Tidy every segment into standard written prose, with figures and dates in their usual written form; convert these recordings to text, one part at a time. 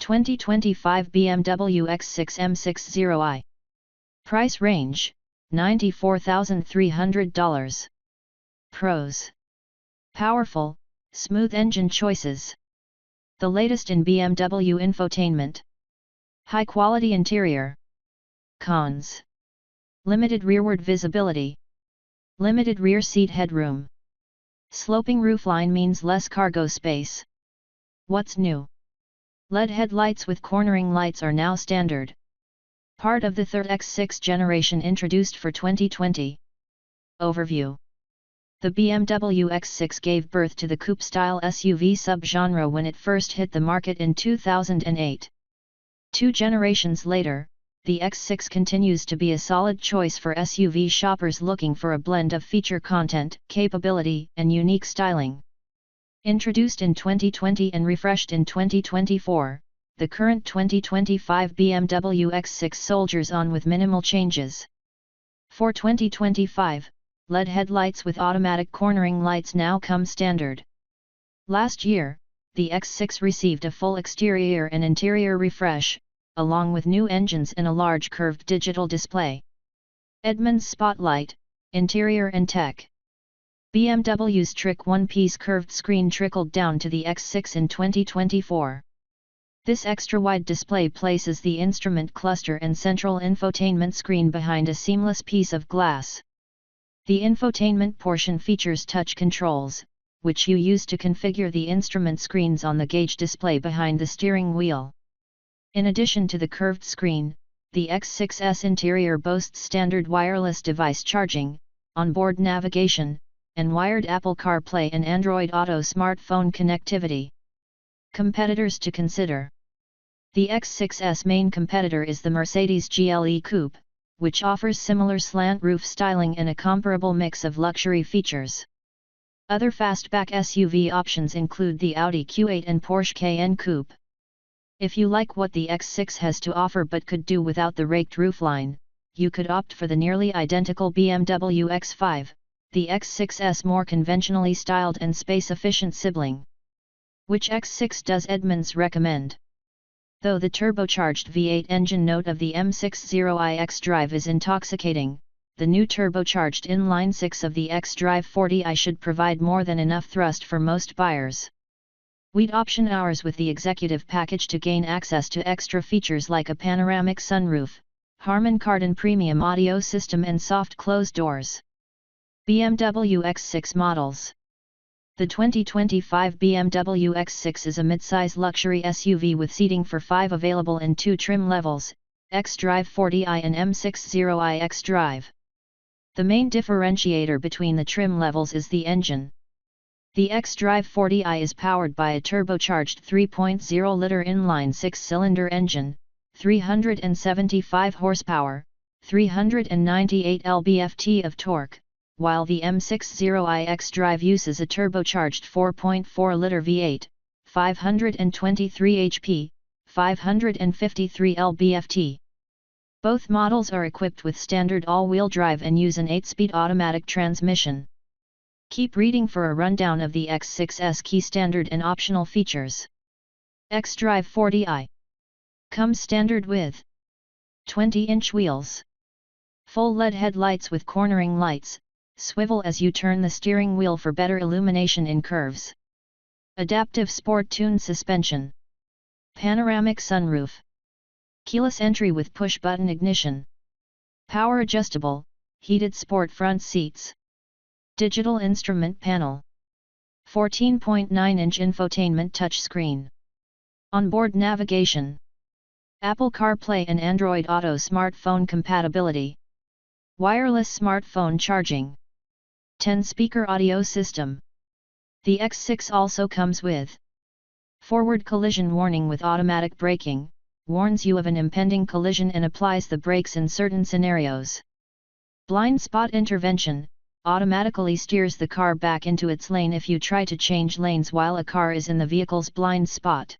2025 BMW X6 m60i. Price range, $94,300. Pros: powerful, smooth engine choices. The latest in BMW infotainment. High quality interior. Cons: limited rearward visibility. Limited rear seat headroom. Sloping roofline means less cargo space. What's new? LED headlights with cornering lights are now standard. Part of the third X6 generation introduced for 2020. Overview. The BMW X6 gave birth to the coupe-style SUV subgenre when it first hit the market in 2008. 2 generations later, the X6 continues to be a solid choice for SUV shoppers looking for a blend of feature content, capability, and unique styling. Introduced in 2020 and refreshed in 2024, the current 2025 BMW X6 soldiers on with minimal changes. For 2025, LED headlights with automatic cornering lights now come standard. Last year, the X6 received a full exterior and interior refresh, along with new engines and a large curved digital display. Edmunds Spotlight, Interior and Tech. BMW's trick one-piece curved screen trickled down to the X6 in 2024. This extra-wide display places the instrument cluster and central infotainment screen behind a seamless piece of glass. The infotainment portion features touch controls, which you use to configure the instrument screens on the gauge display behind the steering wheel. In addition to the curved screen, the X6's interior boasts standard wireless device charging, onboard navigation, and wired Apple CarPlay and Android Auto smartphone connectivity. Competitors to consider. The X6's main competitor is the Mercedes GLE Coupe, which offers similar slant roof styling and a comparable mix of luxury features. Other fastback SUV options include the Audi Q8 and Porsche Cayenne Coupe. If you like what the X6 has to offer but could do without the raked roofline, you could opt for the nearly identical BMW X5, the X6's more conventionally styled and space-efficient sibling. Which X6 does Edmunds recommend? Though the turbocharged V8 engine note of the m60i xDrive is intoxicating, the new turbocharged inline-6 of the xDrive 40i should provide more than enough thrust for most buyers. We'd option ours with the executive package to gain access to extra features like a panoramic sunroof, Harman Kardon premium audio system and soft close doors. BMW X6 models. The 2025 BMW X6 is a midsize luxury SUV with seating for 5 available in 2 trim levels, xDrive 40i and m60i xDrive. The main differentiator between the trim levels is the engine. The xDrive 40i is powered by a turbocharged 3.0-liter inline 6-cylinder engine, 375 horsepower, 398 lb-ft of torque, while the m60i xDrive uses a turbocharged 4.4-liter V8, 523 HP, 553 lb-ft. Both models are equipped with standard all-wheel drive and use an 8-speed automatic transmission. Keep reading for a rundown of the X6's key standard and optional features. xDrive 40i comes standard with 20-inch wheels, full LED headlights with cornering lights, swivel as you turn the steering wheel for better illumination in curves, adaptive sport tune suspension, panoramic sunroof, keyless entry with push-button ignition, power adjustable, heated sport front seats, digital instrument panel, 14.9-inch infotainment touchscreen, onboard navigation, Apple CarPlay and Android Auto smartphone compatibility, wireless smartphone charging, 10-speaker audio system. The X6 also comes with forward collision warning with automatic braking, warns you of an impending collision and applies the brakes in certain scenarios. Blind spot intervention, automatically steers the car back into its lane if you try to change lanes while a car is in the vehicle's blind spot.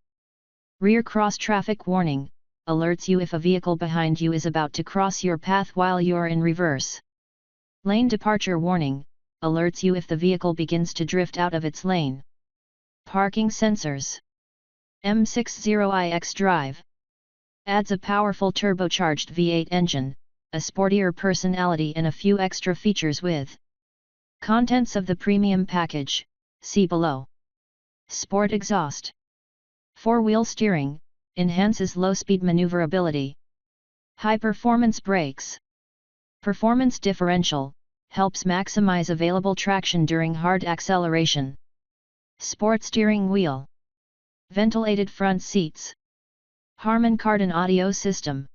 Rear cross traffic warning, alerts you if a vehicle behind you is about to cross your path while you're in reverse. Lane departure warning, alerts you if the vehicle begins to drift out of its lane. Parking sensors. m60i xDrive adds a powerful turbocharged V8 engine, a sportier personality and a few extra features with contents of the premium package, see below. Sport exhaust. 4-wheel steering, enhances low-speed maneuverability. High-performance brakes. Performance differential, helps maximize available traction during hard acceleration. Sport steering wheel. Ventilated front seats. Harman Kardon audio system.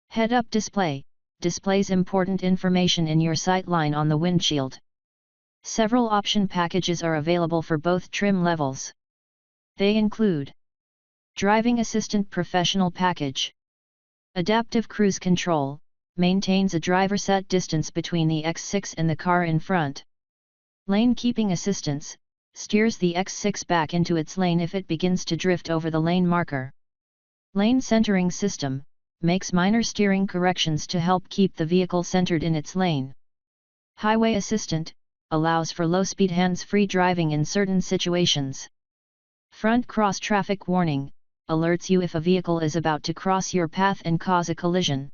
Head-up display, displays important information in your sightline on the windshield. Several option packages are available for both trim levels. They include Driving Assistant Professional Package. Adaptive Cruise Control, maintains a driver set distance between the X6 and the car in front. Lane Keeping Assistance, steers the X6 back into its lane if it begins to drift over the lane marker. Lane Centering System, makes minor steering corrections to help keep the vehicle centered in its lane. Highway Assistant, allows for low-speed hands-free driving in certain situations. Front Cross Traffic Warning, alerts you if a vehicle is about to cross your path and cause a collision.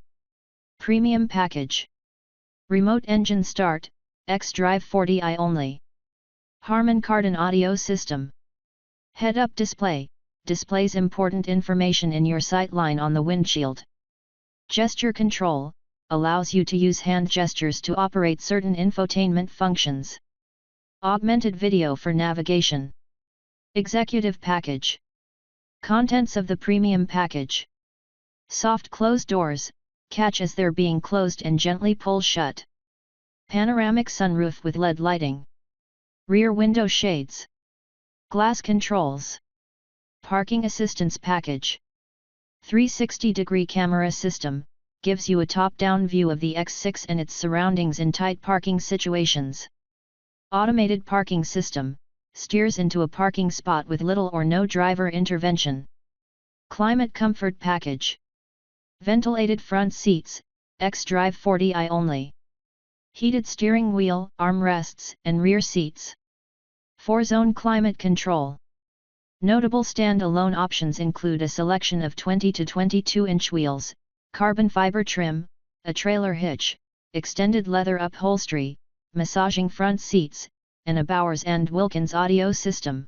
Premium Package. Remote Engine Start, xDrive 40i only. Harman Kardon Audio System. Head-up display, displays important information in your sightline on the windshield. Gesture Control, allows you to use hand gestures to operate certain infotainment functions. Augmented video for navigation. Executive Package. Contents of the Premium Package. Soft close doors, catch as they're being closed and gently pull shut. Panoramic sunroof with LED lighting. Rear window shades. Glass controls. Parking Assistance Package. 360-degree camera system, gives you a top-down view of the X6 and its surroundings in tight parking situations. Automated Parking System, steers into a parking spot with little or no driver intervention. Climate Comfort Package. Ventilated front seats, xDrive 40i only. Heated steering wheel, armrests, and rear seats. 4-zone climate control. Notable stand-alone options include a selection of 20 to 22-inch wheels, carbon fiber trim, a trailer hitch, extended leather upholstery, massaging front seats, and a Bowers & Wilkins audio system.